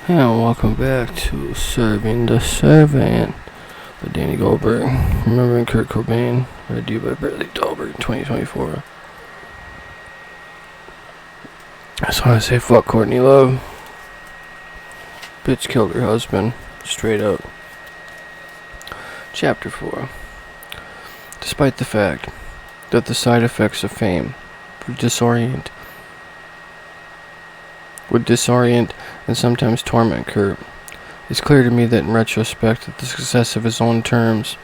And welcome back to Serving the Servant by Danny Goldberg. Remembering Kurt Cobain, read to you by Dahlberg, 2024. I just want to say fuck Courtney Love. Bitch killed her husband, straight up. Chapter 4. Despite the fact that the side effects of fame would disorient and sometimes torment Kurt, it's clear to me that in retrospect that the success of his own terms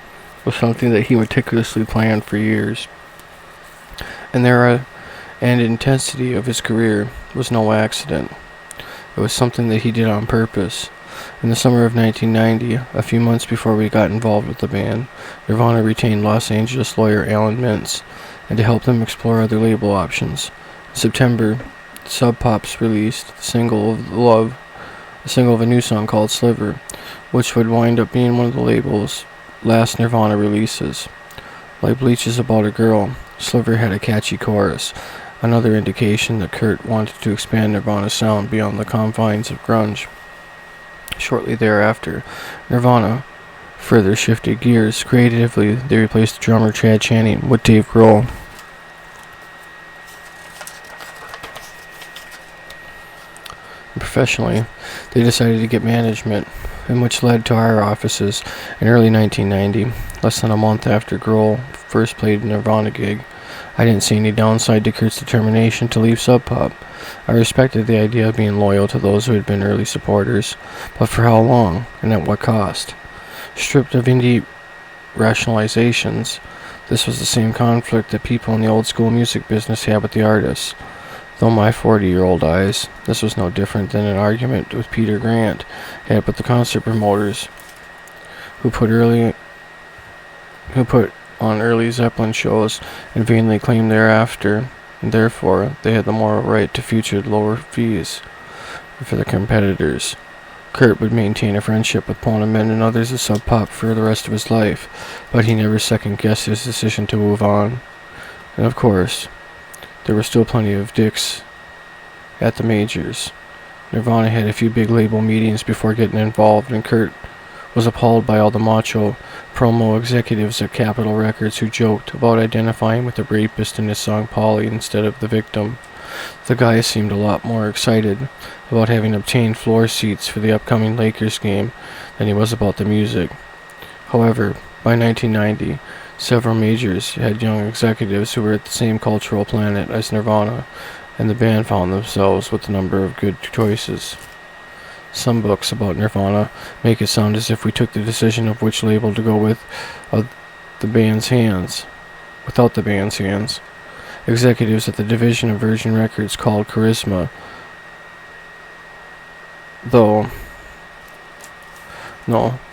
was something that he meticulously planned for years. And intensity of his career was no accident. It was something that he did on purpose. In the summer of 1990, a few months before we got involved with the band, Nirvana retained Los Angeles lawyer Alan Mintz, and to help them explore other label options. In September, Sub Pop's released a single of a new song called Sliver, which would wind up being one of the label's last Nirvana releases. Like Bleach's About a Girl, Sliver had a catchy chorus, another indication that Kurt wanted to expand Nirvana's sound beyond the confines of grunge. Shortly thereafter, Nirvana further shifted gears. Creatively, they replaced drummer Chad Channing with Dave Grohl. Professionally, they decided to get management, and which led to our offices in early 1990, less than a month after Grohl first played a Nirvana gig. I didn't see any downside to Kurt's determination to leave Sub Pop. I respected the idea of being loyal to those who had been early supporters, but for how long, and at what cost? Stripped of indie rationalizations, this was the same conflict that people in the old school music business had with the artists. Though my 40-year-old eyes, this was no different than an argument with Peter Grant had with the concert promoters who put on early Zeppelin shows and vainly claimed thereafter, and therefore they had the moral right to future lower fees for the competitors. Kurt would maintain a friendship with Paul and men and others at Sub Pop for the rest of his life, but he never second-guessed his decision to move on. And of course, there were still plenty of dicks at the majors. Nirvana had a few big label meetings before getting involved, and Kurt was appalled by all the macho promo executives at Capitol Records who joked about identifying with the rapist in his song Polly instead of the victim. The guy seemed a lot more excited about having obtained floor seats for the upcoming Lakers game than he was about the music. However, by 1990, several majors had young executives who were at the same cultural planet as Nirvana, and the band found themselves with a number of good choices. Some books about Nirvana make it sound as if we took the decision of which label to go with without the band's hands. Executives at the division of Virgin Records called Charisma,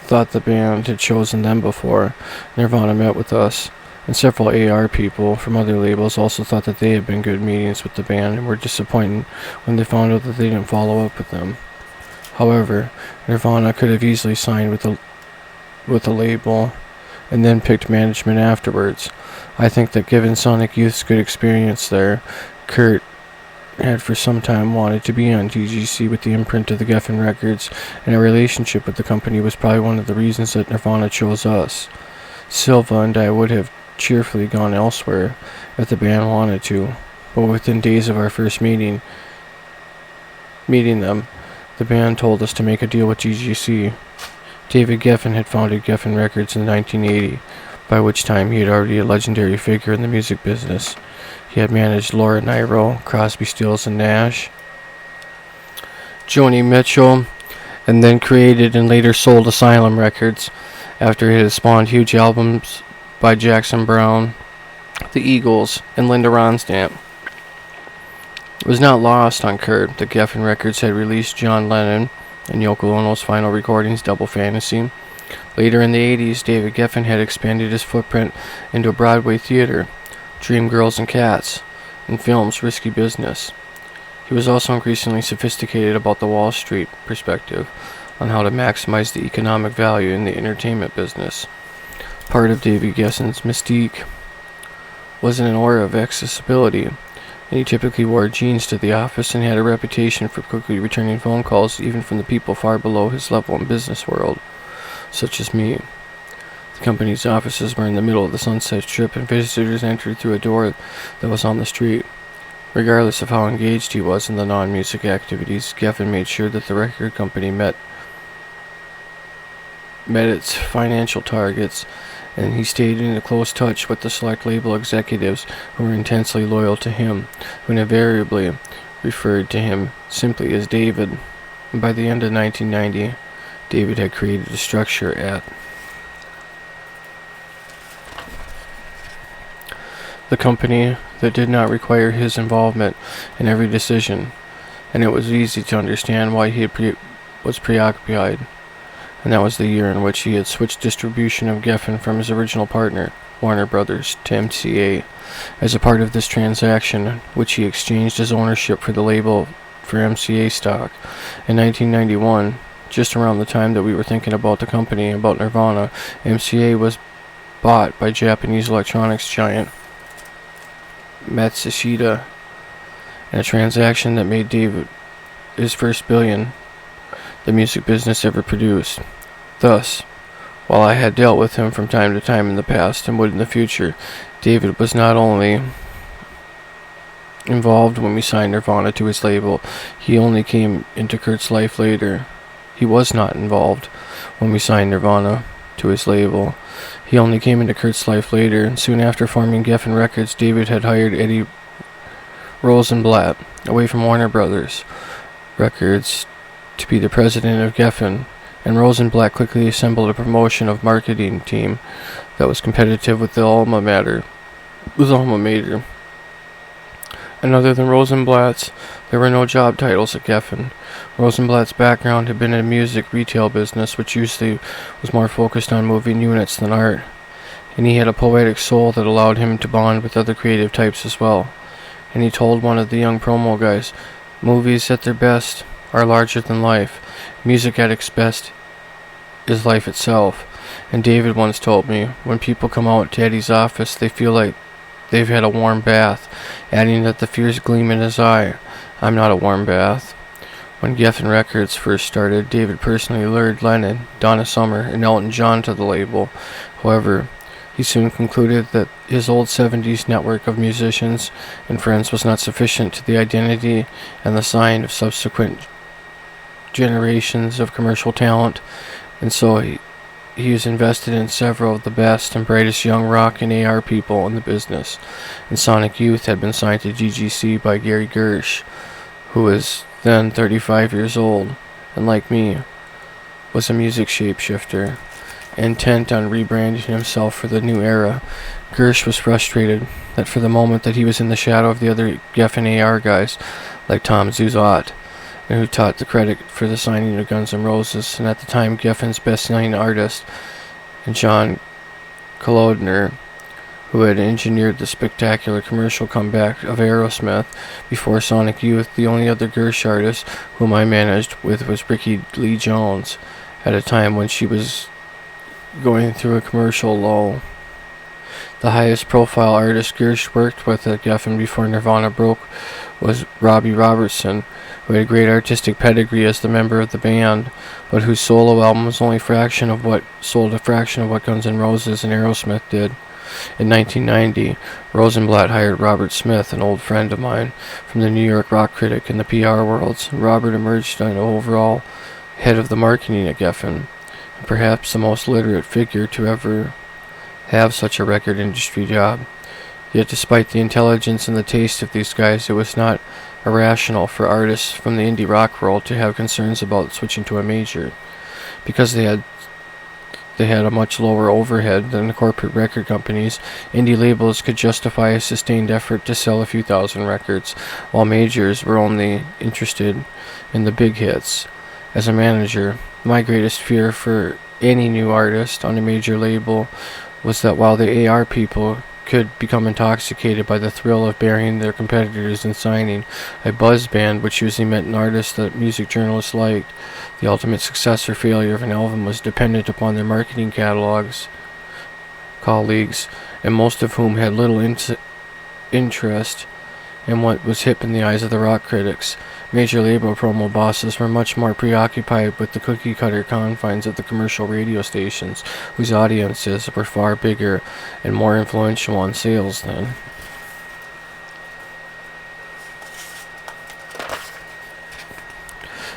thought the band had chosen them before Nirvana met with us, and several AR people from other labels also thought that they had been good meetings with the band and were disappointed when they found out that they didn't follow up with them. However, Nirvana could have easily signed with the label and then picked management afterwards. I think that given Sonic Youth's good experience there, Kurt had for some time wanted to be on TGC with the imprint of the Geffen Records, and a relationship with the company was probably one of the reasons that Nirvana chose us. Silva and I would have cheerfully gone elsewhere if the band wanted to, but within days of our first meeting them, the band told us to make a deal with TGC. David Geffen had founded Geffen Records in 1980, by which time he had already a legendary figure in the music business. He had managed Laura Nyro, Crosby, Stills and Nash, Joni Mitchell, and then created and later sold Asylum Records after it had spawned huge albums by Jackson Browne, the Eagles, and Linda Ronstadt. It was not lost on Kurt that Geffen Records had released John Lennon and Yoko Ono's final recordings, Double Fantasy. Later in the 80s, David Geffen had expanded his footprint into a Broadway theater, Dream Girls and Cats, and films Risky Business. He was also increasingly sophisticated about the Wall Street perspective on how to maximize the economic value in the entertainment business. Part of David Geffen's mystique was an aura of accessibility, and he typically wore jeans to the office and had a reputation for quickly returning phone calls even from the people far below his level in business world, such as me. The company's offices were in the middle of the Sunset Strip, and visitors entered through a door that was on the street. Regardless of how engaged he was in the non-music activities, Geffen made sure that the record company met its financial targets, and he stayed in a close touch with the select label executives who were intensely loyal to him, who invariably referred to him simply as David. And by the end of 1990, David had created a structure at the company that did not require his involvement in every decision, and it was easy to understand why he was preoccupied. And that was the year in which he had switched distribution of Geffen from his original partner, Warner Brothers, to MCA. As a part of this transaction, which he exchanged his ownership for the label for MCA stock. In 1991, just around the time that we were thinking about the company, about Nirvana, MCA was bought by Japanese electronics giant Matsushita, in a transaction that made David his first billion the music business ever produced. Thus, while I had dealt with him from time to time in the past and would in the future, David was not only involved when we signed Nirvana to his label, he only came into Kurt's life later. He was not involved when we signed Nirvana to his label. He only came into Kurt's life later, and soon after forming Geffen Records, David had hired Eddie Rosenblatt, away from Warner Brothers Records, to be the president of Geffen, and Rosenblatt quickly assembled a promotion of marketing team that was competitive with the alma mater. And other than Rosenblatt's, there were no job titles at Geffen. Rosenblatt's background had been in music retail business, which usually was more focused on moving units than art, and he had a poetic soul that allowed him to bond with other creative types as well. And he told one of the young promo guys, "Movies at their best are larger than life. Music at its best is life itself." And David once told me, when people come out to Eddie's office, they feel like they've had a warm bath, adding that the fierce gleam in his eye, "I'm not a warm bath." When Geffen Records first started, David personally lured Lennon, Donna Summer, and Elton John to the label. However, he soon concluded that his old 70s network of musicians and friends was not sufficient to the identity and the sign of subsequent generations of commercial talent, and so he was invested in several of the best and brightest young rock and AR people in the business. And Sonic Youth had been signed to GGC by Gary Gersh, who was then 35 years old, and like me, was a music shapeshifter, intent on rebranding himself for the new era. Gersh was frustrated that for the moment that he was in the shadow of the other Geffen AR guys, like Tom Zuzot, and who taught the credit for the signing of Guns N' Roses, and at the time Geffen's best-selling artist, and John Kolodner, who had engineered the spectacular commercial comeback of Aerosmith before Sonic Youth. The only other Gersh artist whom I managed with was Ricky Lee Jones, at a time when she was going through a commercial lull. The highest profile artist Gersh worked with at Geffen before Nirvana broke was Robbie Robertson, who had a great artistic pedigree as the member of the band, but whose solo album was only sold a fraction of what Guns N' Roses and Aerosmith did. In 1990, Rosenblatt hired Robert Smith, an old friend of mine, from the New York rock critic and the PR worlds. Robert emerged as an overall head of the marketing at Geffen, and perhaps the most literate figure to ever have such a record industry job. Yet despite the intelligence and the taste of these guys, it was not irrational for artists from the indie rock world to have concerns about switching to a major, because they had a much lower overhead than the corporate record companies. Indie labels could justify a sustained effort to sell a few thousand records, while majors were only interested in the big hits. As a manager, my greatest fear for any new artist on a major label was that while the AR people could become intoxicated by the thrill of burying their competitors and signing a buzz band, which usually meant an artist that music journalists liked, the ultimate success or failure of an album was dependent upon their marketing colleagues, and most of whom had little interest and what was hip in the eyes of the rock critics. Major label promo bosses were much more preoccupied with the cookie-cutter confines of the commercial radio stations, whose audiences were far bigger and more influential on sales then.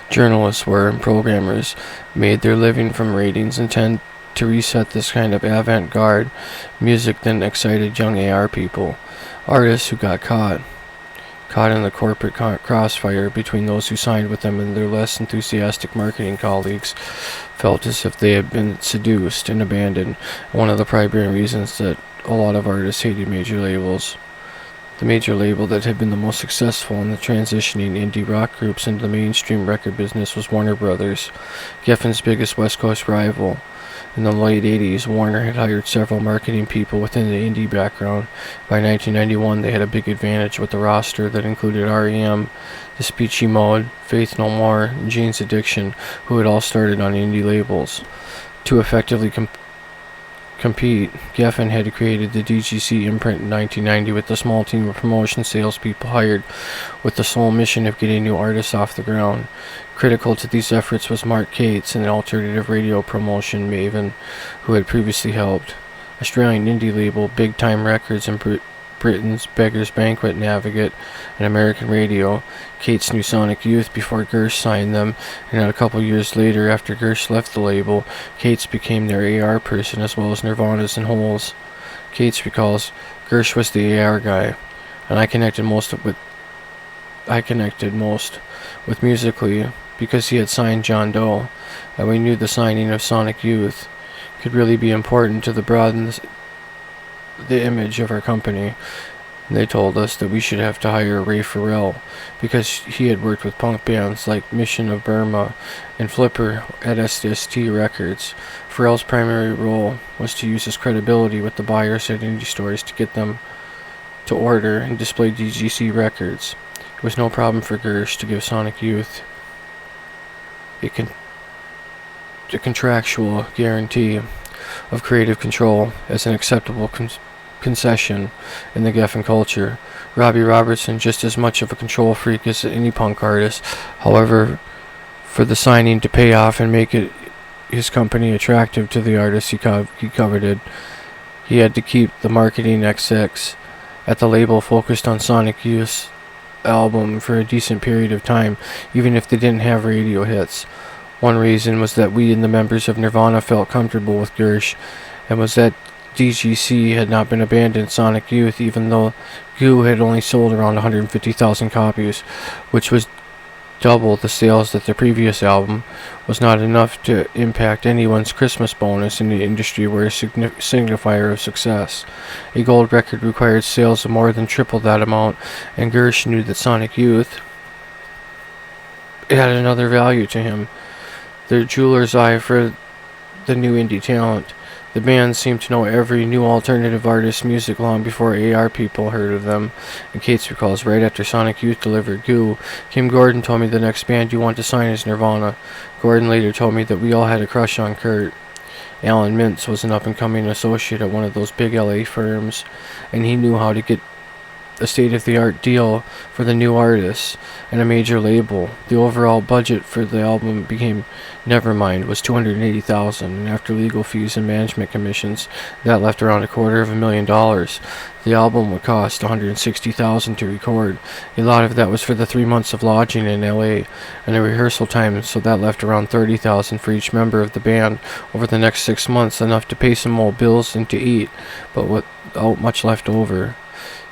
Journalists and programmers made their living from ratings and tend to reset this kind of avant-garde music that excited young AR people. Artists who got caught in the corporate crossfire between those who signed with them and their less enthusiastic marketing colleagues felt as if they had been seduced and abandoned, one of the primary reasons that a lot of artists hated major labels. The major label that had been the most successful in the transitioning indie rock groups into the mainstream record business was Warner Brothers, Geffen's biggest West Coast rival. In the late 80s, Warner had hired several marketing people within the indie background. By 1991, they had a big advantage with a roster that included R.E.M., Depeche Mode, Faith No More, and Jane's Addiction, who had all started on indie labels. To effectively compete, Geffen had created the DGC imprint in 1990 with a small team of promotion salespeople hired with the sole mission of getting new artists off the ground. Critical to these efforts was Mark Cates, an alternative radio promotion maven who had previously helped Australian indie label Big Time Records and Britain's Beggar's Banquet navigate an American radio. Cates knew Sonic Youth before Gersh signed them, and a couple years later, after Gersh left the label, Cates became their AR person as well as Nirvana's and Hole's. Cates recalls, Gersh was the AR guy, and I connected most with musically because he had signed John Doe, and we knew the signing of Sonic Youth could really be important to broaden the image of our company. And they told us that we should have to hire Ray Farrell because he had worked with punk bands like Mission of Burma and Flipper at SDST Records. Farrell's primary role was to use his credibility with the buyers at indie stores to get them to order and display DGC records. It was no problem for Gersh to give Sonic Youth a contractual guarantee of creative control as an acceptable concession in the Geffen culture. Robbie Robertson, just as much of a control freak as any punk artist. However, for the signing to pay off and make it his company attractive to the artists he coveted, he had to keep the marketing XX at the label focused on Sonic Youth's album for a decent period of time, even if they didn't have radio hits. One reason was that we and the members of Nirvana felt comfortable with Gersh, and was that DGC had not been abandoned Sonic Youth, even though Goo had only sold around 150,000 copies, which was double the sales that the previous album, was not enough to impact anyone's Christmas bonus in the industry were a signifier of success. A gold record required sales of more than triple that amount, and Gersh knew that Sonic Youth had another value to him, their jeweler's eye for the new indie talent. The band seemed to know every new alternative artist's music long before AR people heard of them, and Cates recalls right after Sonic Youth delivered Goo, Kim Gordon told me the next band you want to sign is Nirvana. Gordon later told me that we all had a crush on Kurt. Alan Mintz was an up-and-coming associate at one of those big LA firms, and he knew how to get a state-of-the-art deal for the new artists and a major label. The overall budget for the album became Nevermind was $280,000, and after legal fees and management commissions, that left around $250,000. The album would cost $160,000 to record. A lot of that was for the 3 months of lodging in LA and the rehearsal time, so that left around $30,000 for each member of the band over the next 6 months, enough to pay some more bills and to eat, but without much left over.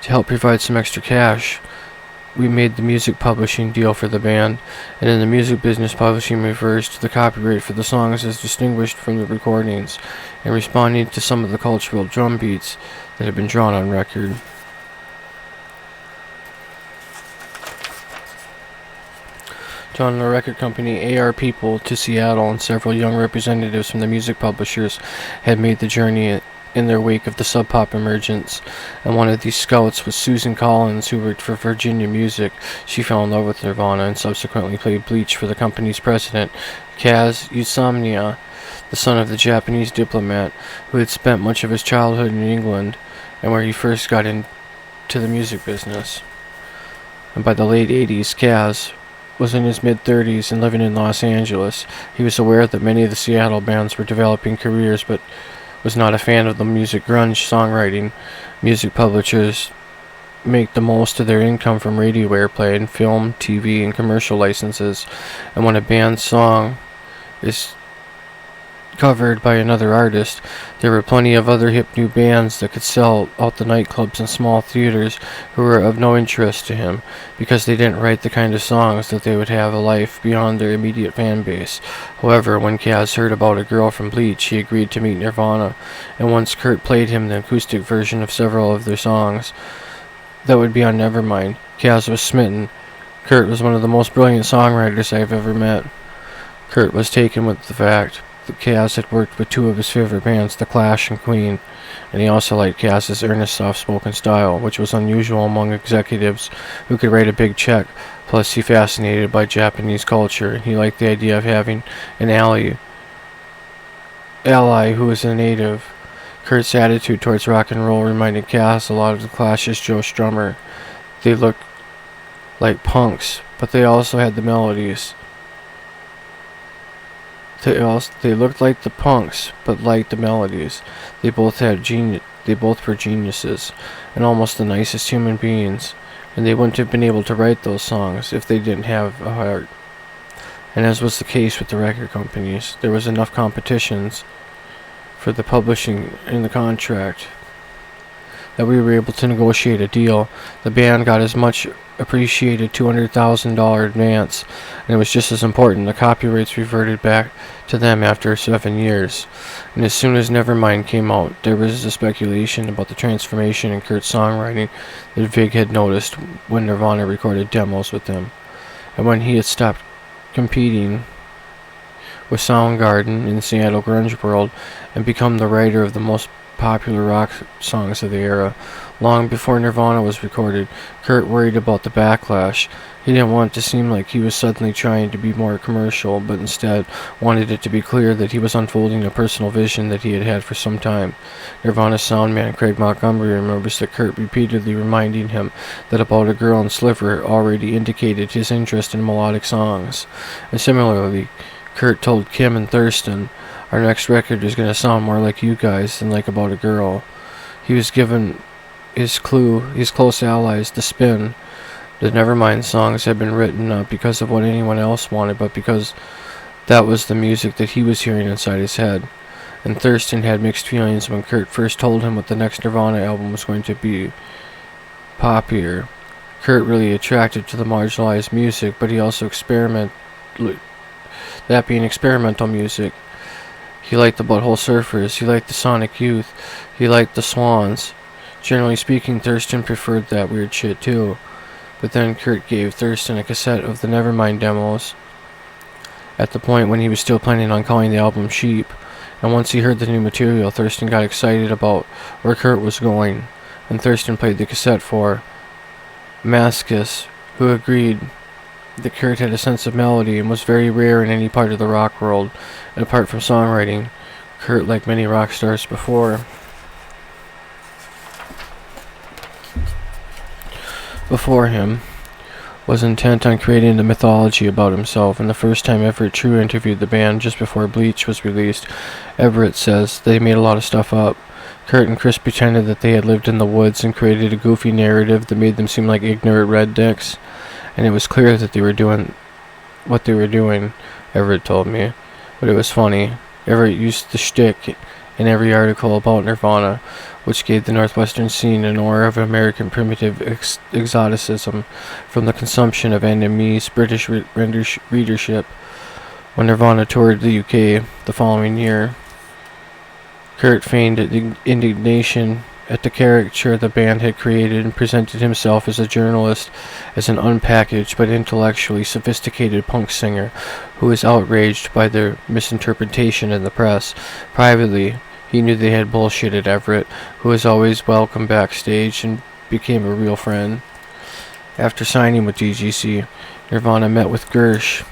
To help provide some extra cash, we made the music publishing deal for the band, and in the music business, publishing refers to the copyright for the songs as distinguished from the recordings, and responding to some of the cultural drum beats that have been drawn on record. John, the record company AR people to Seattle, and several young representatives from the music publishers had made the journey in their wake of the Sub Pop emergence, and one of these scouts was Susan Collins, who worked for Virginia Music. She fell in love with Nirvana and subsequently played Bleach for the company's president, Kaz Usamiya, the son of the Japanese diplomat who had spent much of his childhood in England and where he first got into the music business. and by the late 80s, Kaz was in his mid-30s and living in Los Angeles. He was aware that many of the Seattle bands were developing careers, but was not a fan of the music grunge songwriting. Music publishers make the most of their income from radio airplay and film, TV, and commercial licenses, and when a band's song is covered by another artist, there were plenty of other hip new bands that could sell out the nightclubs and small theaters who were of no interest to him because they didn't write the kind of songs that they would have a life beyond their immediate fan base. However, when Kaz heard about a girl from Bleach, he agreed to meet Nirvana, and once Kurt played him the acoustic version of several of their songs that would be on Nevermind, Kaz was smitten. Kurt was one of the most brilliant songwriters I have ever met. Kurt was taken with the fact that Kaz had worked with two of his favorite bands, The Clash and Queen, and he also liked Kaz's earnest, soft-spoken style, which was unusual among executives who could write a big check. Plus, he fascinated by Japanese culture, and he liked the idea of having an ally who was a native. Kurt's attitude towards rock and roll reminded Kaz a lot of The Clash's Joe Strummer. They looked like punks, but they also had the melodies. They looked like the punks, but liked the melodies. They both were geniuses, and almost the nicest human beings, and they wouldn't have been able to write those songs if they didn't have a heart. And as was the case with the record companies, there was enough competitions for the publishing in the contract that we were able to negotiate a deal. The band got as much appreciated $200,000 advance, and it was just as important. The copyrights reverted back to them after 7 years. And as soon as Nevermind came out, there was a speculation about the transformation in Kurt's songwriting that Vig had noticed when Nirvana recorded demos with him, and when he had stopped competing with Soundgarden in the Seattle grunge world and become the writer of the most popular rock songs of the era. Long before Nirvana was recorded, Kurt worried about the backlash. He didn't want it to seem like he was suddenly trying to be more commercial, but instead wanted it to be clear that he was unfolding a personal vision that he had had for some time. Nirvana's soundman Craig Montgomery remembers that Kurt repeatedly reminding him that About a Girl and Sliver already indicated his interest in melodic songs. And similarly, Kurt told Kim and Thurston, "Our next record is going to sound more like you guys than like About a Girl." He was given his close allies, The Spin. The Nevermind songs had been written not because of what anyone else wanted, but because that was the music that he was hearing inside his head. And Thurston had mixed feelings when Kurt first told him what the next Nirvana album was going to be. Poppier. Kurt really attracted to the marginalized music, but he also that being experimental music. He liked the Butthole Surfers, he liked the Sonic Youth, he liked the Swans. Generally speaking, Thurston preferred that weird shit too. But then Kurt gave Thurston a cassette of the Nevermind demos at the point when he was still planning on calling the album Sheep. And once he heard the new material, Thurston got excited about where Kurt was going, and Thurston played the cassette for Maskus, who agreed that Kurt had a sense of melody and was very rare in any part of the rock world. And apart from songwriting, Kurt, like many rock stars before him, was intent on creating the mythology about himself. And the first time Everett True interviewed the band just before Bleach was released, Everett says they made a lot of stuff up. Kurt and Chris pretended that they had lived in the woods and created a goofy narrative that made them seem like ignorant rednecks, and it was clear that they were doing what they were doing, Everett told me. But it was funny. Everett used the shtick in every article about Nirvana, which gave the Northwestern scene an aura of American primitive exoticism from the consumption of NME's British readership. When Nirvana toured the UK the following year, Kurt feigned indignation at the caricature the band had created and presented himself as a journalist, as an unpackaged but intellectually sophisticated punk singer who was outraged by their misinterpretation in the press. Privately, he knew they had bullshitted Everett, who was always welcome backstage, and became a real friend. After signing with DGC, Nirvana met with Gersh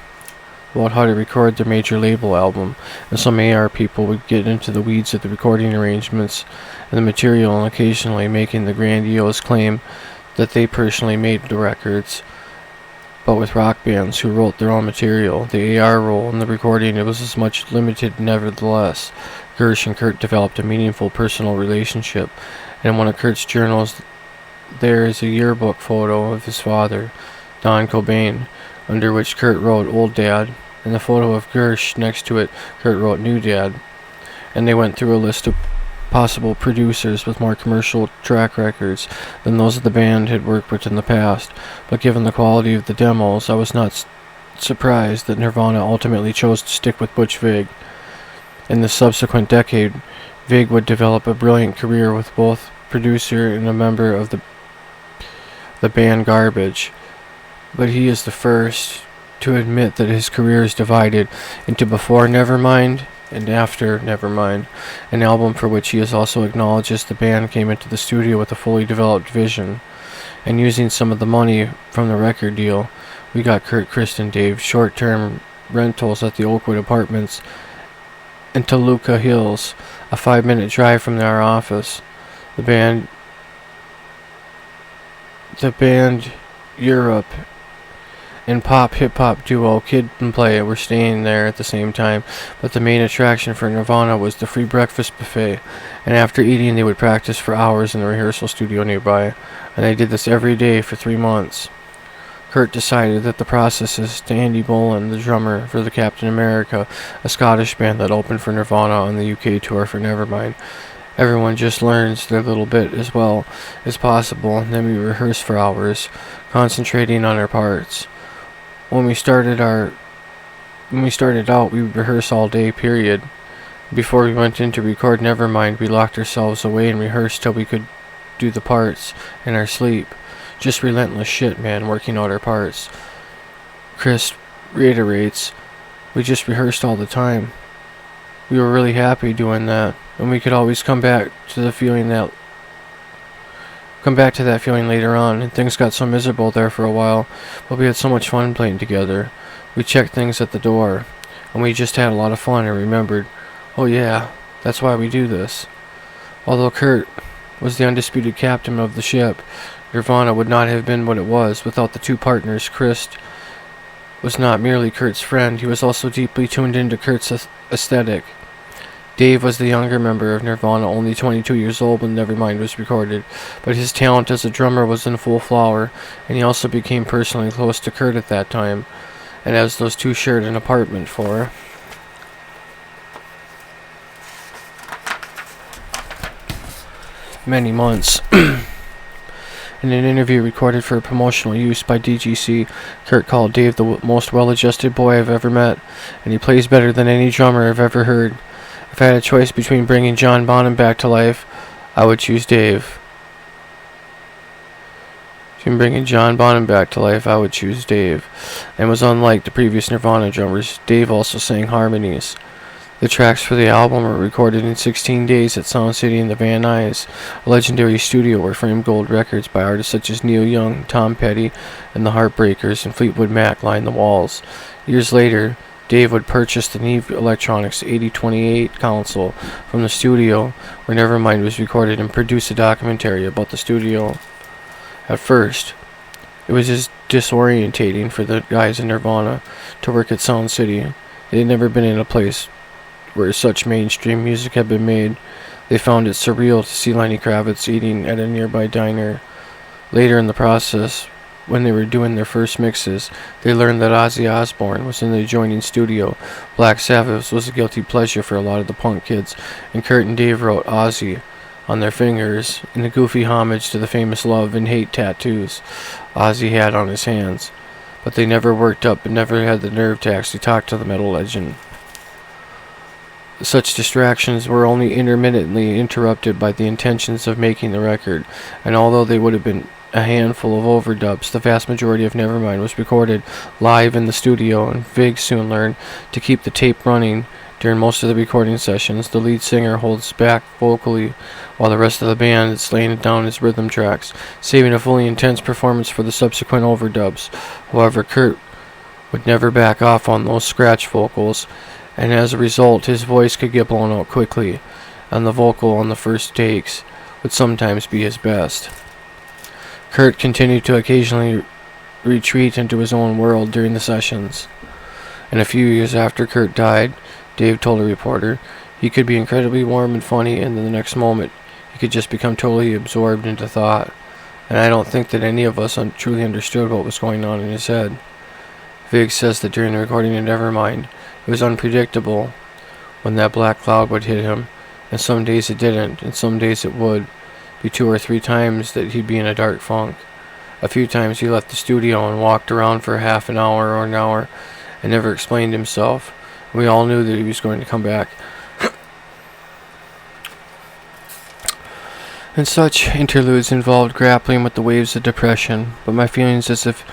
about how to record their major label album, and some AR people would get into the weeds of the recording arrangements and the material, and occasionally making the grandiose claim that they personally made the records, but with rock bands who wrote their own material. The AR role in the recording, it was as much limited nevertheless. Gersh and Kurt developed a meaningful personal relationship, and in one of Kurt's journals there is a yearbook photo of his father, Don Cobain, under which Kurt wrote Old Dad, and the photo of Gersh next to it, Kurt wrote New Dad. And they went through a list of possible producers with more commercial track records than those of the band had worked with in the past, but given the quality of the demos, I was not surprised that Nirvana ultimately chose to stick with Butch Vig. In the subsequent decade, Vig would develop a brilliant career with both producer and a member of the band Garbage, but he is the first to admit that his career is divided into before Nevermind and after Nevermind, an album for which he has also acknowledges the band came into the studio with a fully developed vision, and using some of the money from the record deal, we got Kurt, Chris, and Dave short-term rentals at the Oakwood Apartments in Toluca Hills, a 5-minute drive from our office. The band Europe and pop hip-hop duo Kid and Play were staying there at the same time, but the main attraction for Nirvana was the free breakfast buffet, and after eating they would practice for hours in the rehearsal studio nearby, and they did this every day for 3 months. Kurt decided that the processes to Andy Bolan, the drummer for the Captain America, a Scottish band that opened for Nirvana on the UK tour for Nevermind. Everyone just learns their little bit as well as possible, and then we rehearse for hours, concentrating on our parts. When we started out, we would rehearse all day, period. Before we went in to record Nevermind, we locked ourselves away and rehearsed till we could do the parts in our sleep. Just relentless shit, man, working out our parts. Chris reiterates, we just rehearsed all the time. We were really happy doing that, and we could always come back to that feeling later on, and things got so miserable there for a while, but we had so much fun playing together. We checked things at the door, and we just had a lot of fun and remembered, oh yeah, that's why we do this. Although Kurt was the undisputed captain of the ship, Nirvana would not have been what it was without the two partners. Chris was not merely Kurt's friend, he was also deeply tuned into Kurt's aesthetic. Dave was the younger member of Nirvana, only 22 years old when Nevermind was recorded, but his talent as a drummer was in full flower, and he also became personally close to Kurt at that time, and as those two shared an apartment for many months. In an interview recorded for promotional use by DGC, Kurt called Dave the most well-adjusted boy I've ever met, and he plays better than any drummer I've ever heard. If I had a choice between bringing John Bonham back to life, I would choose Dave. And was unlike the previous Nirvana drummers, Dave also sang harmonies. The tracks for the album were recorded in 16 days at Sound City in the Van Nuys, a legendary studio where framed gold records by artists such as Neil Young, Tom Petty, and the Heartbreakers and Fleetwood Mac lined the walls. Years later, Dave would purchase the Neve Electronics 8028 console from the studio where Nevermind was recorded and produce a documentary about the studio. At first, it was just disorientating for the guys in Nirvana to work at Sound City. They had never been in a place where such mainstream music had been made. They found it surreal to see Lenny Kravitz eating at a nearby diner. Later in the process, when they were doing their first mixes, they learned that Ozzy Osbourne was in the adjoining studio. Black Sabbath was a guilty pleasure for a lot of the punk kids, and Kurt and Dave wrote Ozzy on their fingers in a goofy homage to the famous love and hate tattoos Ozzy had on his hands. But they never worked up and never had the nerve to actually talk to the metal legend. Such distractions were only intermittently interrupted by the intentions of making the record, and although they would have been a handful of overdubs, the vast majority of Nevermind was recorded live in the studio, and Vig soon learned to keep the tape running. During most of the recording sessions, the lead singer holds back vocally, while the rest of the band is laying down his rhythm tracks, saving a fully intense performance for the subsequent overdubs. However, Kurt would never back off on those scratch vocals, and as a result, his voice could get blown out quickly, and the vocal on the first takes would sometimes be his best. Kurt continued to occasionally retreat into his own world during the sessions. And a few years after Kurt died, Dave told a reporter, he could be incredibly warm and funny, and then the next moment, he could just become totally absorbed into thought. And I don't think that any of us truly understood what was going on in his head. Vig says that during the recording of Nevermind, it was unpredictable when that black cloud would hit him, and some days it didn't, and some days it would be 2 or 3 times that he'd be in a dark funk. A few times he left the studio and walked around for half an hour or an hour and never explained himself. We all knew that he was going to come back. And such interludes involved grappling with the waves of depression, but my feelings as if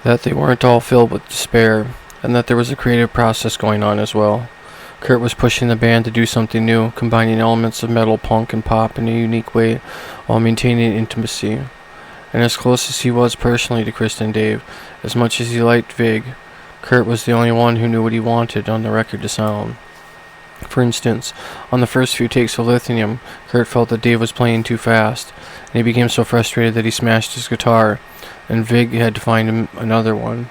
that they weren't all filled with despair, and that there was a creative process going on as well. Kurt was pushing the band to do something new, combining elements of metal, punk, and pop in a unique way while maintaining intimacy. And as close as he was personally to Chris and Dave, as much as he liked Vig, Kurt was the only one who knew what he wanted on the record to sound. For instance, on the first few takes of Lithium, Kurt felt that Dave was playing too fast, and he became so frustrated that he smashed his guitar, and Vig had to find him another one.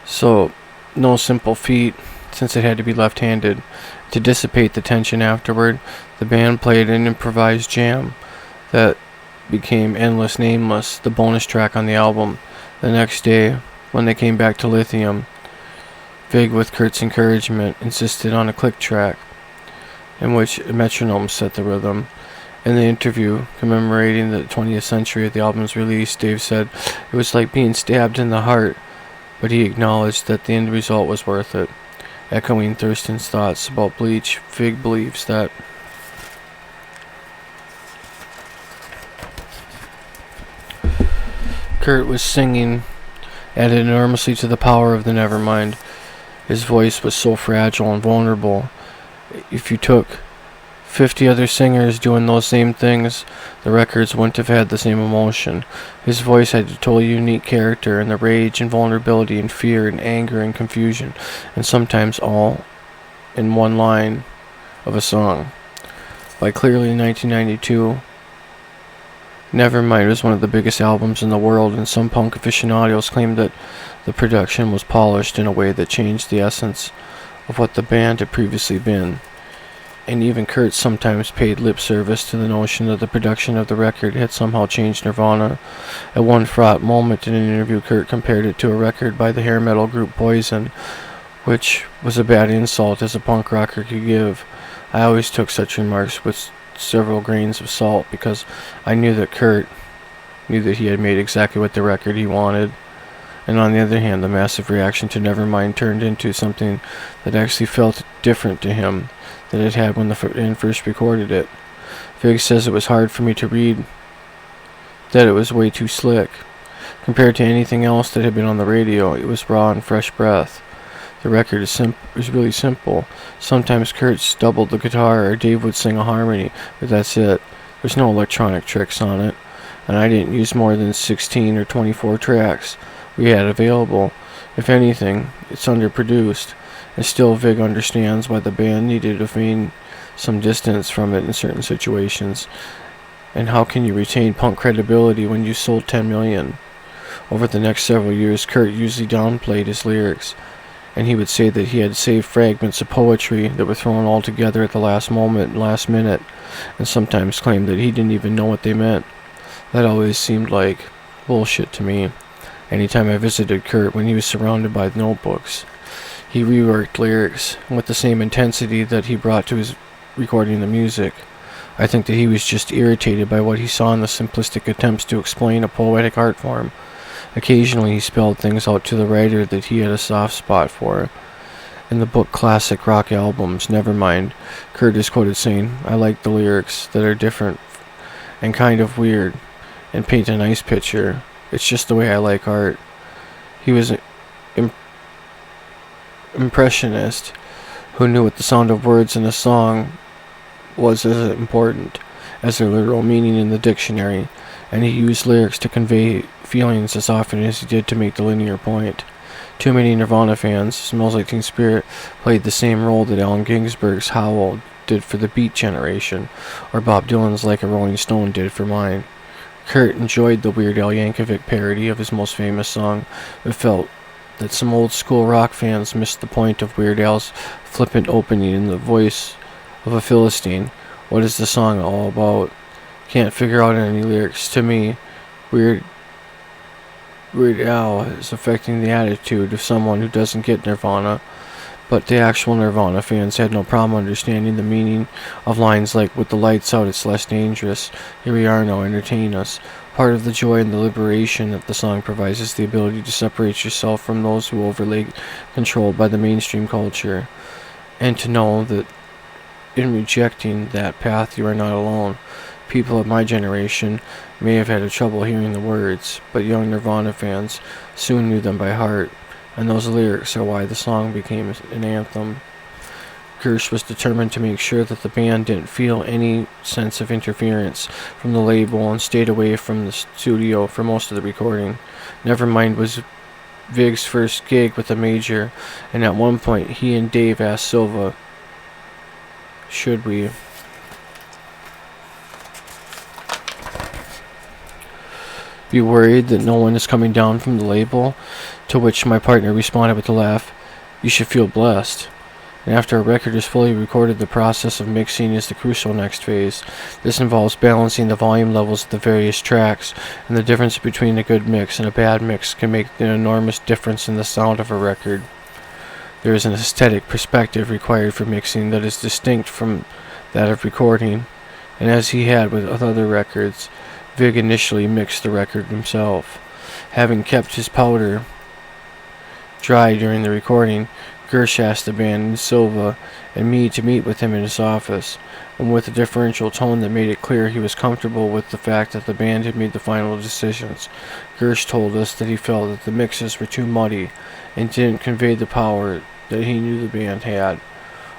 So, no simple feat, since it had to be left-handed. To dissipate the tension afterward, the band played an improvised jam that became Endless Nameless, the bonus track on the album. The next day, when they came back to Lithium, Vig, with Kurt's encouragement, insisted on a click track, in which a metronome set the rhythm. In the interview commemorating the 20th century of the album's release, Dave said it was like being stabbed in the heart, but he acknowledged that the end result was worth it. Echoing Thurston's thoughts about Bleach, Vig believes that Kurt was singing added enormously to the power of the Nevermind. His voice was so fragile and vulnerable. If you took 50 other singers doing those same things, the records wouldn't have had the same emotion. His voice had a totally unique character, and the rage and vulnerability and fear and anger and confusion, and sometimes all in one line of a song. By clearly 1992, Nevermind was one of the biggest albums in the world, and some punk aficionados claimed that the production was polished in a way that changed the essence of what the band had previously been. And even Kurt sometimes paid lip service to the notion that the production of the record had somehow changed Nirvana. At one fraught moment in an interview, Kurt compared it to a record by the hair metal group Poison, which was a bad insult as a punk rocker could give. I always took such remarks with several grains of salt, because I knew that Kurt knew that he had made exactly what the record he wanted. And on the other hand, the massive reaction to Nevermind turned into something that actually felt different to him than it had when the band first recorded it. Vig says it was hard for me to read that it was way too slick. Compared to anything else that had been on the radio, it was raw and fresh breath. The record is really simple. Sometimes Kurt doubled the guitar, or Dave would sing a harmony, but that's it. There's no electronic tricks on it, and I didn't use more than 16 or 24 tracks we had available. If anything, it's underproduced, and still Vig understands why the band needed to gain some distance from it in certain situations. And how can you retain punk credibility when you sold 10 million? Over the next several years, Kurt usually downplayed his lyrics, and he would say that he had saved fragments of poetry that were thrown all together at the last moment and last minute, and sometimes claimed that he didn't even know what they meant. That always seemed like bullshit to me. Anytime I visited Kurt when he was surrounded by notebooks, he reworked lyrics with the same intensity that he brought to his recording the music. I think that he was just irritated by what he saw in the simplistic attempts to explain a poetic art form. Occasionally he spelled things out to the writer that he had a soft spot for. In the book Classic Rock Albums, Nevermind, Kurt is quoted saying, "I like the lyrics that are different and kind of weird and paint a nice picture. It's just the way I like art." He was an impressionist who knew what the sound of words in a song was as important as their literal meaning in the dictionary, and he used lyrics to convey feelings as often as he did to make the linear point. Too many Nirvana fans, Smells Like Teen Spirit played the same role that Allen Ginsberg's Howl did for the Beat Generation, or Bob Dylan's Like a Rolling Stone did for mine. Kurt enjoyed the Weird Al Yankovic parody of his most famous song, but felt that some old-school rock fans missed the point of Weird Al's flippant opening in the voice of a Philistine. What is the song all about? Can't figure out any lyrics. To me, Weird Al is affecting the attitude of someone who doesn't get Nirvana, but the actual Nirvana fans had no problem understanding the meaning of lines like, "With the lights out, it's less dangerous. Here we are now, entertain us." Part of the joy and the liberation that the song provides is the ability to separate yourself from those who overly controlled by the mainstream culture, and to know that in rejecting that path you are not alone. People of my generation may have had trouble hearing the words, but young Nirvana fans soon knew them by heart, and those lyrics are why the song became an anthem. Gersh was determined to make sure that the band didn't feel any sense of interference from the label and stayed away from the studio for most of the recording. Nevermind was Vig's first gig with a major, and at one point he and Dave asked Silva, "Should we be worried that no one is coming down from the label?" To which my partner responded with a laugh, "You should feel blessed." And after a record is fully recorded, the process of mixing is the crucial next phase. This involves balancing the volume levels of the various tracks, and the difference between a good mix and a bad mix can make an enormous difference in the sound of a record. There is an aesthetic perspective required for mixing that is distinct from that of recording, and as he had with other records, Vig initially mixed the record himself. Having kept his powder dry during the recording, Gersh asked the band and Silva and me to meet with him in his office, and with a differential tone that made it clear he was comfortable with the fact that the band had made the final decisions. Gersh told us that he felt that the mixes were too muddy and didn't convey the power that he knew the band had.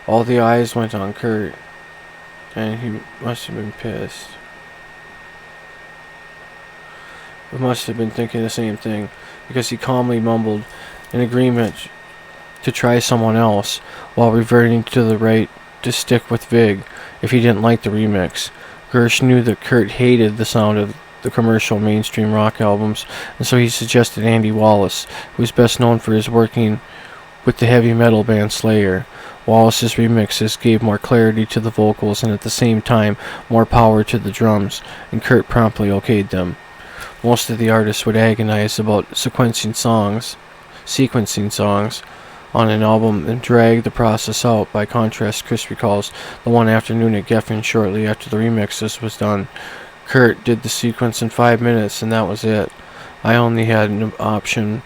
All the eyes went on Kurt, and he must have been pissed. He must have been thinking the same thing, because he calmly mumbled an agreement to try someone else, while reverting to the right to stick with Vig if he didn't like the remix. Gersh knew that Kurt hated the sound of the commercial mainstream rock albums, and so he suggested Andy Wallace, who is best known for his working with the heavy metal band Slayer. Wallace's remixes gave more clarity to the vocals and at the same time more power to the drums, and Kurt promptly okayed them. Most of the artists would agonize about sequencing songs on an album and drag the process out. By contrast, Chris recalls the one afternoon at Geffen shortly after the remixes was done. Kurt did the sequence in 5 minutes and that was it. I only had an option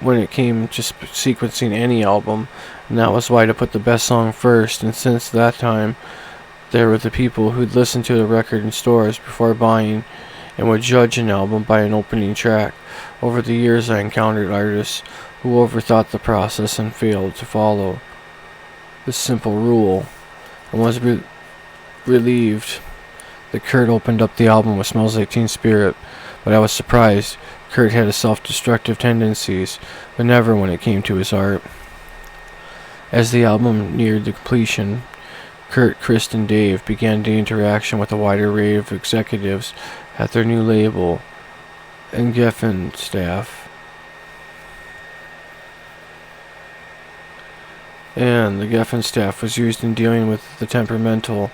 when it came to sequencing any album, and that was why to put the best song first, and since that time there were the people who'd listen to the record in stores before buying and would judge an album by an opening track. Over the years I encountered artists who overthought the process and failed to follow this simple rule, and was relieved that Kurt opened up the album with Smells Like Teen Spirit, but I was surprised. Kurt had self-destructive tendencies, but never when it came to his art. As the album neared the completion, Kurt, Chris, and Dave began the interaction with a wider array of executives at their new label and Geffen staff. And the Geffen staff was used in dealing with the temperamental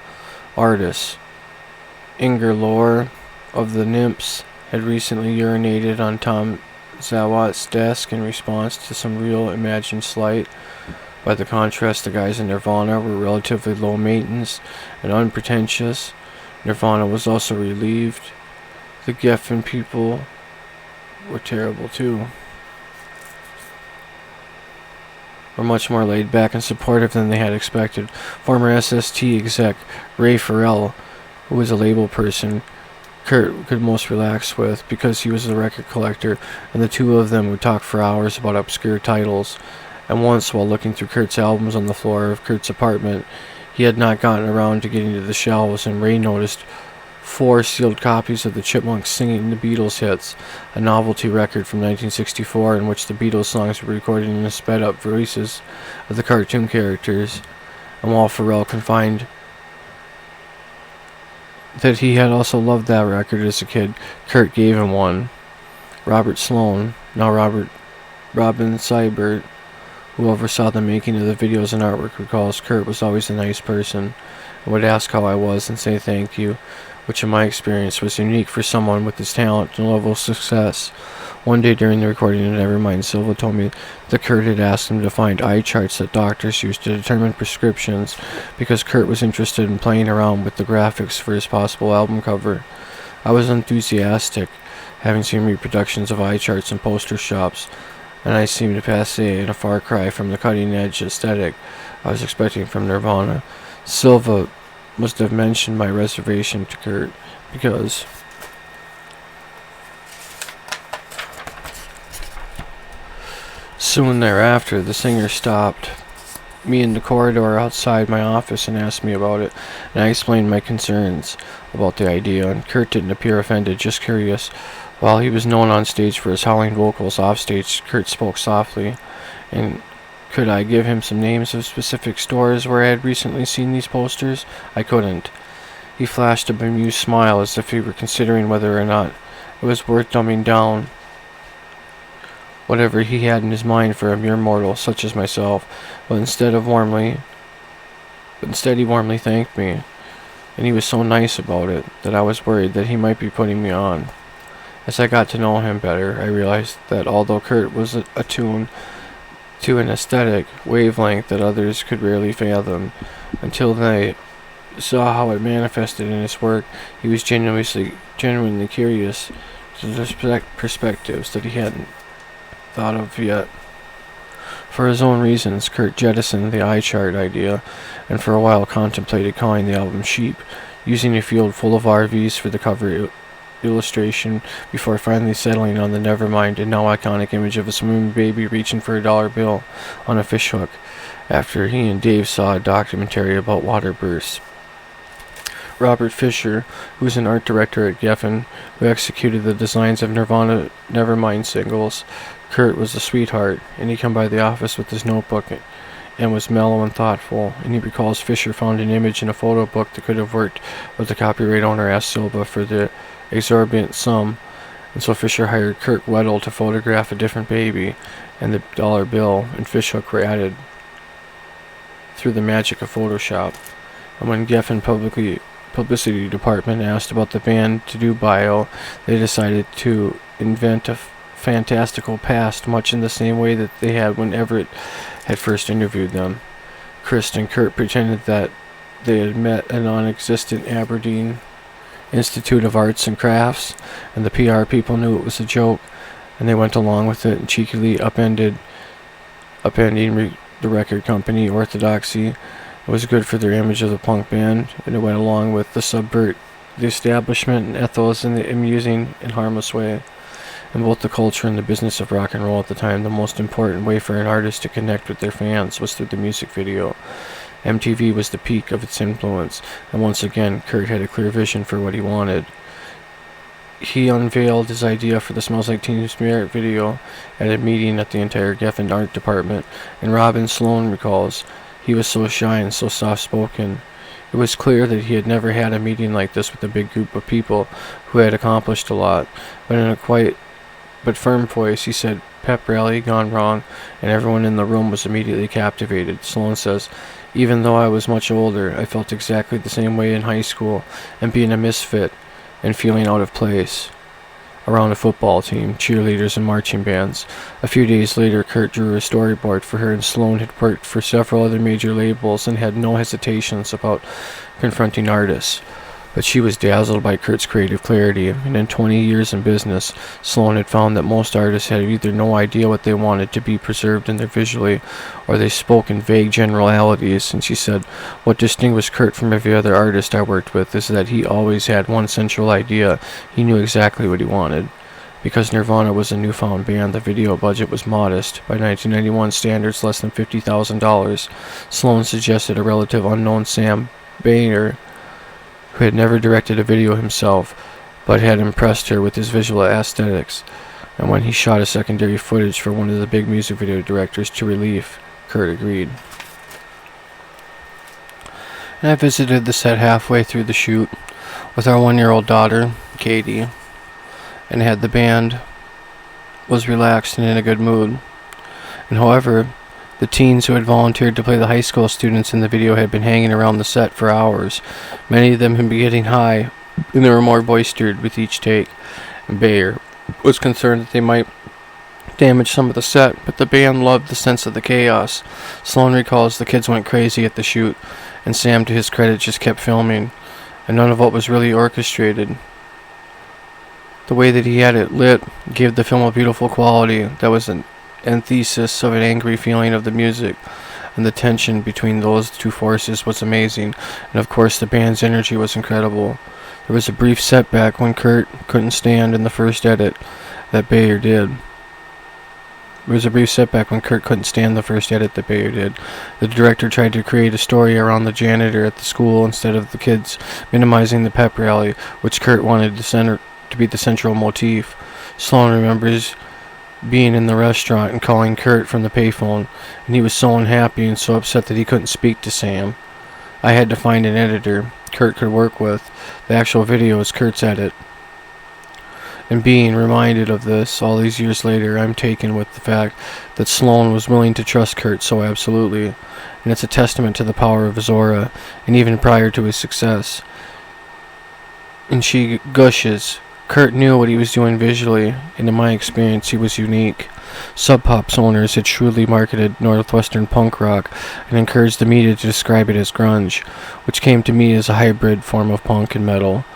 artists. Inger Lohr of the Nymphs had recently urinated on Tom Zawat's desk in response to some real imagined slight. By the contrast, the guys in Nirvana were relatively low maintenance and unpretentious. Nirvana was also relieved. The Geffen people were terrible too. Were much more laid back and supportive than they had expected. Former SST exec Ray Farrell, who was a label person Kurt could most relax with because he was a record collector, and the two of them would talk for hours about obscure titles. And once, while looking through Kurt's albums on the floor of Kurt's apartment, he had not gotten around to getting to the shelves, and Ray noticed 4 sealed copies of the Chipmunks singing the Beatles hits, a novelty record from 1964 in which the Beatles songs were recorded in the sped-up voices of the cartoon characters. And while Farrell confined that he had also loved that record as a kid, Kurt gave him one. Robert Sloan, now Robin Seibert, who oversaw the making of the videos and artwork, recalls Kurt was always a nice person and would ask how I was and say thank you, which in my experience was unique for someone with his talent and level of success. One day during the recording of Nevermind, Silva told me that Kurt had asked him to find eye charts that doctors use to determine prescriptions because Kurt was interested in playing around with the graphics for his possible album cover. I was enthusiastic, having seen reproductions of eye charts in poster shops, and I seemed to passe in a far cry from the cutting-edge aesthetic I was expecting from Nirvana. Silva must have mentioned my reservation to Kurt, because soon thereafter the singer stopped me in the corridor outside my office and asked me about it, and I explained my concerns about the idea, and Kurt didn't appear offended, just curious. While he was known on stage for his howling vocals, offstage Kurt spoke softly, and could I give him some names of specific stores where I had recently seen these posters? I couldn't. He flashed a bemused smile as if he were considering whether or not it was worth dumbing down whatever he had in his mind for a mere mortal such as myself, but instead he warmly thanked me, and he was so nice about it that I was worried that he might be putting me on. As I got to know him better, I realized that although Kurt was attuned to an aesthetic wavelength that others could rarely fathom, until they saw how it manifested in his work, he was genuinely curious to the perspectives that he hadn't thought of yet. For his own reasons, Kurt jettisoned the eye chart idea, and for a while contemplated calling the album Sheep, using a field full of RVs for the cover illustration before finally settling on the Nevermind and now iconic image of a swimming baby reaching for a $1 bill on a fishhook after he and Dave saw a documentary about water bursts. Robert Fisher, who was an art director at Geffen, who executed the designs of Nirvana Nevermind singles. Kurt was a sweetheart, and he came by the office with his notebook and was mellow and thoughtful, and he recalls Fisher found an image in a photo book that could have worked, but the copyright owner asked Silva for the exorbitant sum, and so Fisher hired Kurt Weddle to photograph a different baby, and the $1 bill and fishhook were added through the magic of Photoshop. And when Geffen publicity department asked about the band to do bio, they decided to invent a fantastical past, much in the same way that they had when Everett had first interviewed them. Chris and Kurt pretended that they had met at a non-existent Aberdeen Institute of Arts and Crafts, and the PR people knew it was a joke, and they went along with it and cheekily upending the record company Orthodoxy. It was good for their image of the punk band, and it went along with the subvert the establishment and ethos in the amusing and harmless way. In both the culture and the business of rock and roll at the time, the most important way for an artist to connect with their fans was through the music video. MTV was the peak of its influence, and once again, Kurt had a clear vision for what he wanted. He unveiled his idea for the Smells Like Teen Spirit video at a meeting at the entire Geffen art department, and Robin Sloan recalls, he was so shy and so soft-spoken. It was clear that he had never had a meeting like this with a big group of people who had accomplished a lot, but in a quiet but firm voice he said, "Pep rally gone wrong," and everyone in the room was immediately captivated. Sloan says, "Even though I was much older, I felt exactly the same way in high school, and being a misfit and feeling out of place around a football team, cheerleaders, and marching bands." A few days later, Kurt drew a storyboard for her, and Sloan had worked for several other major labels and had no hesitations about confronting artists. But she was dazzled by Kurt's creative clarity, and in 20 years in business, Sloan had found that most artists had either no idea what they wanted to be preserved in their visually, or they spoke in vague generalities, and she said, "What distinguished Kurt from every other artist I worked with is that he always had one central idea. He knew exactly what he wanted." Because Nirvana was a newfound band, the video budget was modest. By 1991 standards, less than $50,000. Sloan suggested a relative unknown Sam Bainer, who had never directed a video himself, but had impressed her with his visual aesthetics, and when he shot a secondary footage for one of the big music video directors to relief, Kurt agreed. And I visited the set halfway through the shoot. with our 1-year-old daughter, Katie, and had the band was relaxed and in a good mood. And however, the teens who had volunteered to play the high school students in the video had been hanging around the set for hours. Many of them had been getting high, and they were more boisterous with each take. And Bayer was concerned that they might damage some of the set, but the band loved the sense of the chaos. Sloan recalls the kids went crazy at the shoot, and Sam, to his credit, just kept filming, and none of what was really orchestrated. The way that he had it lit gave the film a beautiful quality that was an antithesis of an angry feeling of the music, and the tension between those two forces was amazing, and of course the band's energy was incredible. There was a brief setback when Kurt couldn't stand in the first edit that Bayer did. The director tried to create a story around the janitor at the school instead of the kids, minimizing the pep rally, which Kurt wanted to be the central motif. Sloan remembers being in the restaurant and calling Kurt from the payphone, and he was so unhappy and so upset that he couldn't speak to Sam. I had to find an editor Kurt could work with. The actual video is Kurt's edit. And being reminded of this all these years later, I'm taken with the fact that Sloan was willing to trust Kurt so absolutely, and it's a testament to the power of his aura, and even prior to his success. And she gushes, Kurt knew what he was doing visually, and in my experience, he was unique. Sub Pop's owners had shrewdly marketed Northwestern punk rock and encouraged the media to describe it as grunge, which came to me as a hybrid form of punk and metal.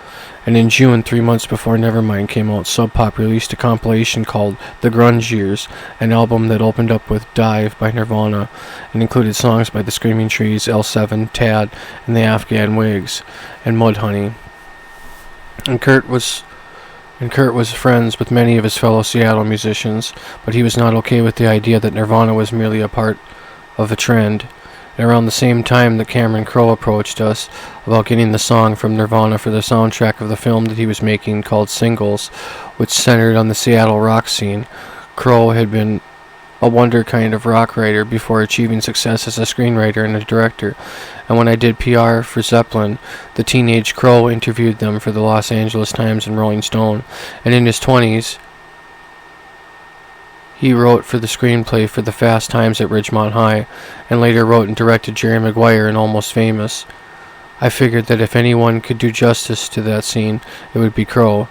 And in June, 3 months before Nevermind came out, Sub Pop released a compilation called The Grunge Years, an album that opened up with Dive by Nirvana and included songs by The Screaming Trees, L7, Tad, and the Afghan Wigs, and Mudhoney. And Kurt was friends with many of his fellow Seattle musicians, but he was not okay with the idea that Nirvana was merely a part of a trend. And around the same time that Cameron Crowe approached us about getting the song from Nirvana for the soundtrack of the film that he was making called Singles, which centered on the Seattle rock scene. Crowe had been a wonder kind of rock writer before achieving success as a screenwriter and a director. And when I did PR for Zeppelin, the teenage Crowe interviewed them for the Los Angeles Times and Rolling Stone. And in his 20s, he wrote for the screenplay for The Fast Times at Ridgemont High, and later wrote and directed Jerry Maguire in Almost Famous. I figured that if anyone could do justice to that scene, it would be Crowe.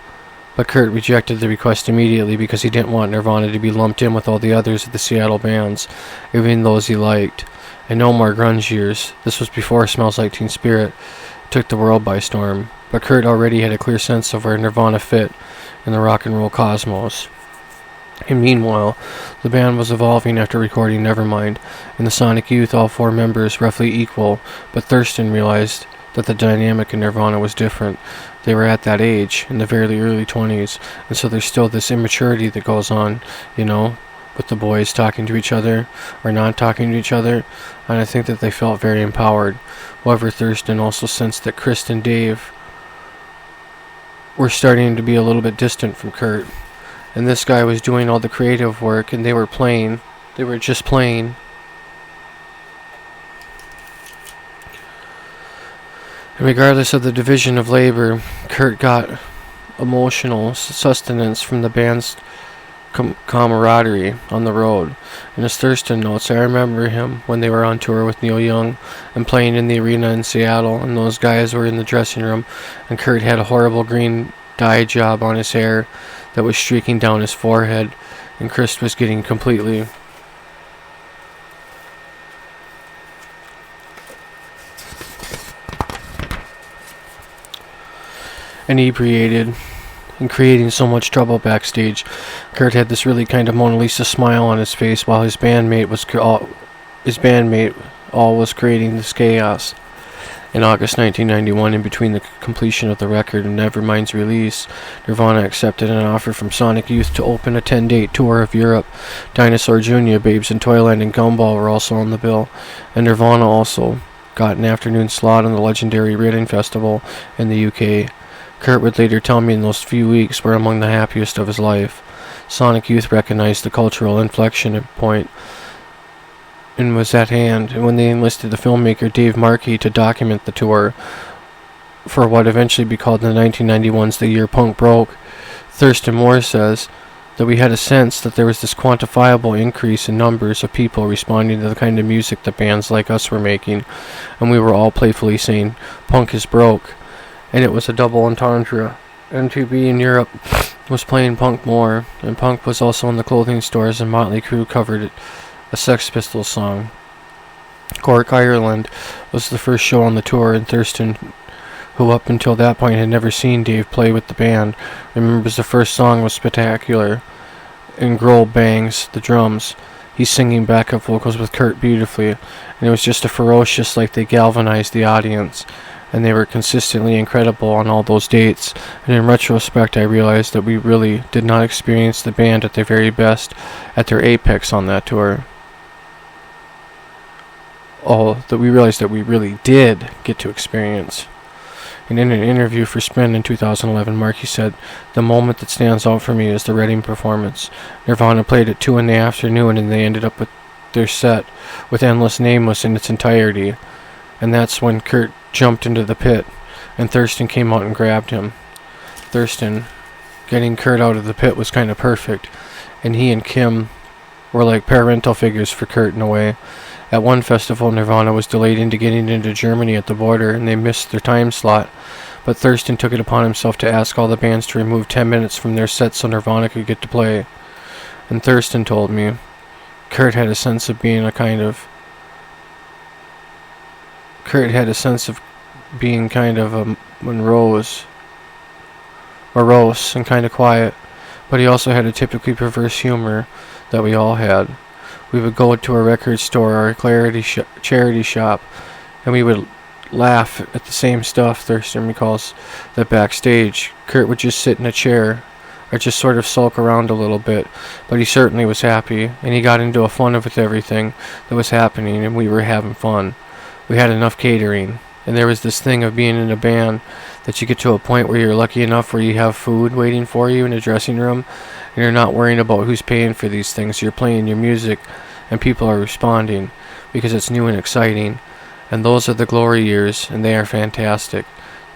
But Kurt rejected the request immediately because he didn't want Nirvana to be lumped in with all the others of the Seattle bands, even those he liked. And no more grunge years. This was before Smells Like Teen Spirit took the world by storm. But Kurt already had a clear sense of where Nirvana fit in the rock and roll cosmos. And meanwhile, the band was evolving after recording Nevermind. In the Sonic Youth, all 4 members roughly equal, but Thurston realized that the dynamic in Nirvana was different. They were at that age, in the very early 20s, and so there's still this immaturity that goes on, with the boys talking to each other, or not talking to each other, and I think that they felt very empowered. However, Thurston also sensed that Chris and Dave were starting to be a little bit distant from Kurt. And this guy was doing all the creative work, and they were just playing. And regardless of the division of labor, Kurt got emotional sustenance from the band's camaraderie on the road. And as Thurston notes, I remember him when they were on tour with Neil Young and playing in the arena in Seattle, and those guys were in the dressing room, and Kurt had a horrible green dye job on his hair that was streaking down his forehead, and Chris was getting completely inebriated and creating so much trouble backstage. Kurt had this really kind of Mona Lisa smile on his face while his bandmate all was creating this chaos. In August 1991, in between the completion of the record and Nevermind's release, Nirvana accepted an offer from Sonic Youth to open a 10-date tour of Europe. Dinosaur Jr., Babes in Toyland, and Gumball were also on the bill, and Nirvana also got an afternoon slot on the legendary Reading Festival in the UK. Kurt would later tell me in those few weeks were among the happiest of his life. Sonic Youth recognized the cultural inflection point and was at hand, and when they enlisted the filmmaker Dave Markey to document the tour, for what eventually be called in the 1991's the year punk broke. Thurston Moore says that we had a sense that there was this quantifiable increase in numbers of people responding to the kind of music that bands like us were making, and we were all playfully saying, punk is broke. And it was a double entendre. MTV in Europe was playing punk more, and punk was also in the clothing stores, and Motley Crue covered a Sex Pistols song. Cork, Ireland was the first show on the tour, and Thurston, who up until that point had never seen Dave play with the band, remembers the first song was spectacular, and Grohl bangs the drums. He's singing backup vocals with Kurt beautifully, and it was just a ferocious, like they galvanized the audience, and they were consistently incredible on all those dates. And in retrospect, I realized that we really did not experience the band at their very best, at their apex on that tour. All that we realized that we really did get to experience. And in an interview for Spin in 2011, Markey said, "The moment that stands out for me is the Reading performance. Nirvana played at 2 in the afternoon, and they ended up with their set with Endless Nameless in its entirety. And that's when Kurt jumped into the pit, and Thurston came out and grabbed him. Thurston getting Kurt out of the pit was kind of perfect, and he and Kim were like parental figures for Kurt in a way. At one festival, Nirvana was delayed into getting into Germany at the border, and they missed their time slot. But Thurston took it upon himself to ask all the bands to remove 10 minutes from their set so Nirvana could get to play. And Thurston told me, Kurt had a sense of being kind of a morose and kind of quiet, but he also had a typically perverse humor that we all had. We would go to a record store or a charity shop, and we would laugh at the same stuff. Thurston recalls that backstage, Kurt would just sit in a chair or just sort of sulk around a little bit, but he certainly was happy, and he got into a fun with everything that was happening, and we were having fun. We had enough catering, and there was this thing of being in a band that you get to a point where you're lucky enough where you have food waiting for you in a dressing room, and you're not worrying about who's paying for these things. You're playing your music, and people are responding because it's new and exciting. And those are the glory years, and they are fantastic.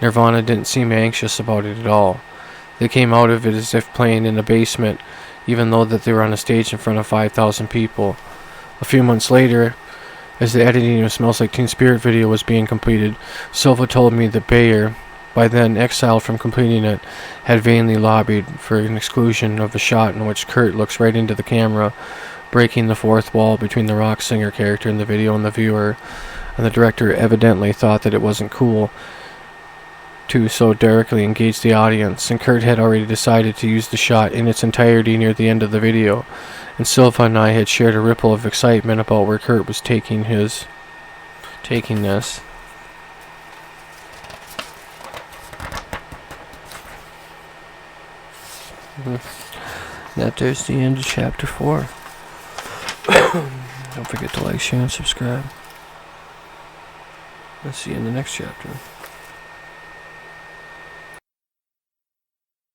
Nirvana didn't seem anxious about it at all. They came out of it as if playing in a basement, even though that they were on a stage in front of 5,000 people. A few months later, as the editing of Smells Like Teen Spirit video was being completed, Silva told me that Bayer, by then exiled from completing it, had vainly lobbied for an exclusion of a shot in which Kurt looks right into the camera, breaking the fourth wall between the rock singer character in the video and the viewer, and the director evidently thought that it wasn't cool to so directly engage the audience, and Kurt had already decided to use the shot in its entirety near the end of the video, and Silva and I had shared a ripple of excitement about where Kurt was taking this. That there's the end of chapter 4. Don't forget to like, share, and subscribe. I'll see you in the next chapter.